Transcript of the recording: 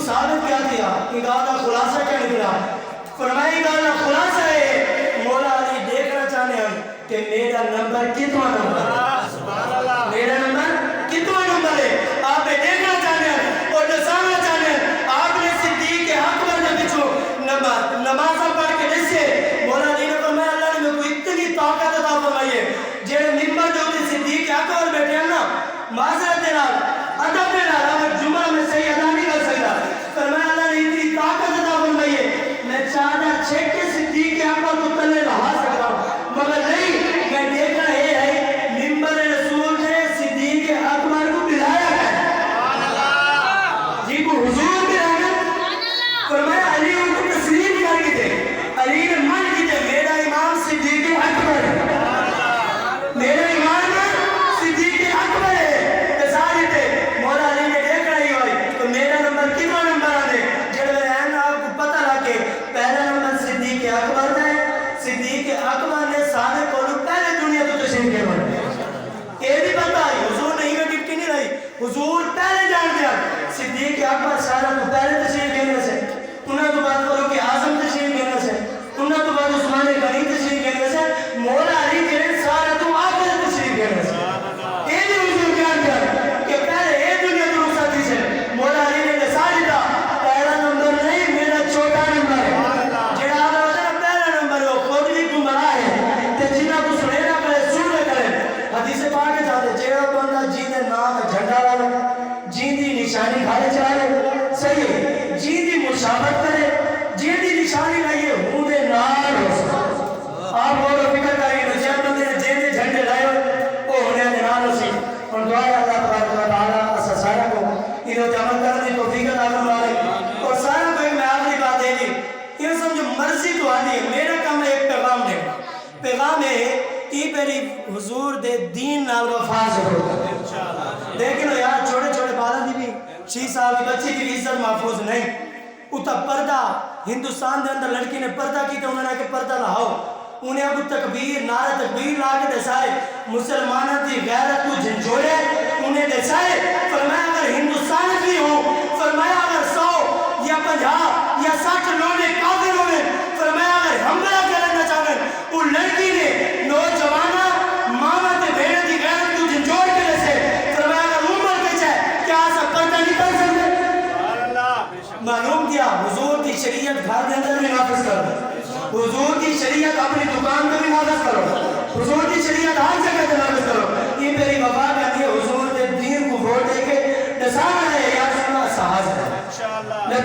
ثابت کیا کیا؟ گال کا خلاصہ کیا نکلا؟ فرمائی گال کا خلاصہ ہے مولا علی دیکھنا چاہنے ہم کہ میرا نمبر کتنا نمبر ہے، میرا نمبر کتنا نمبر ہے، آپ دیکھنا چاہنے ہیں اور دسانا چاہنے ہیں۔ آپ نے صدیق اکبر نے بچو نمازہ پڑھ کے دیسے مولا علی نے فرمایا اللہ نے میں کو اتنی طاقت عطا فرمائی ہے جیڑے ممبر جو ہوتے صدیق اکبر بیٹھے ہیں نا معذرت نال ادب نال اگر جمعہ میں صحیح ادا نہیں کر سکتا، فرمایا اللہ نے اتنی طاقت عطا فرمائی ہے میں چادر چھیک کے صدیق اکبر کو تلے رہا سکتا ہوں، مگر نہیں میں دیکھنا یہ ہے ممبر رسول نے صدیق اکبر کو بلایا ہے جی کو حضور بھی آگا فرمایا علی ان کو تسلیم کر کے دے، علی نے من کی دے میرا امام صدیق اکبر ہے، میرا امام صدیق اکبر ہے، تسالی تے مولا علی نے دیکھ رہی ہوئی تو میرا نمبر کتنا نمبر آنے جڑے میں رہن آپ کو پتہ لگے پہلا نمبر صدیق اکبر ہے، صدیق اکبر نے سارے کولو پہلے دنیا تو تشریف لے بڑھے یہ بھی پتہ ہے حضور نہیں میں ڈپٹی نہیں رہی حضور پہلے جان دیا صدیق اکبر سارا کو پہلے تشریف لینے سے انہوں تو بات کرو کہ اعظم تشریف لینے سے انہوں تو بات عثمان غنی تشریف لینے سے مولا علی کے سارا تو آخر تشریف لینے سے یہ بھی حضور جان دیا کہ پہلے یہ دنیا تو رخصت تھی سے مولا علی نے مثال دیتا پہلا نمبر نہیں میرا چھوٹا نمبر ہے جڑا آدھا ہوتا ہے پہلا نمبر ہے خود بھی گمراہ ہے تے جنہ کو سنے نہ کرے سن نہ کرے حدیث پاک کے جاتے جیڑا بندہ جی دے نام جھنڈا والا جی دی نشانی کھالے چلے صحیح ہے جی دی مشابت کرے جی دی نشانی لائیے ہوں دے نال ہو سکتا آپ وہ فکر کریے نجیب بندے نے جی دے جھنڈے لائے وہ ہونے دے نال ہو سکتا اور دعا ہے اللہ تبارک و تعالیٰ اسا سارا کو انہوں نے عمل کرنے دی توفیق عطا فرمائے اور سارا کو ایک میں آخری بات دے دی یہ سمجھو مرضی تو آنی ہے میرا کام ہے ایک پیغام دے پیغام ہے کہ میری حضور دے دین نال وفا ضرور لیکن یار چھوٹے چھوٹے بالا دی بھی 6 سال کی بچی کی عزت محفوظ نہیں اتا پردہ ہندوستان دے اندر لڑکی نے پردہ کی تو انہوں نے کہ پردہ لاؤ انہیں ابو تکبیر نعرہ تکبیر لا کے دسائے مسلمانہ دی غیرت کو جھنجھوڑے انہیں دسائے فرمایا اگر ہندوستان بھی ہو فرمایا اگر 100 یا 50 یا 60 لوگ کافر ہوئے فرمایا اگر حملہ کرنا چاہے وہ لڑکی نے نوجوانہ ماما تے بھیڑ دی غیرت کو جھنجھوڑ کے دسے فرمایا اگر عمر کے چاہے کیا ایسا پردہ نہیں کر سکتے معلوم کیا حضور کی شریعت گھر کے اندر بھی نافذ کرو حضور کی شریعت اپنی دکان میں بھی نافذ کرو حضور کی شریعت ہر جگہ سے نافذ کرو یہ میری وفا کہتی ہے حضور کے دین کو ووٹ دے کے نسانا ہے یا سنا سہاز ہے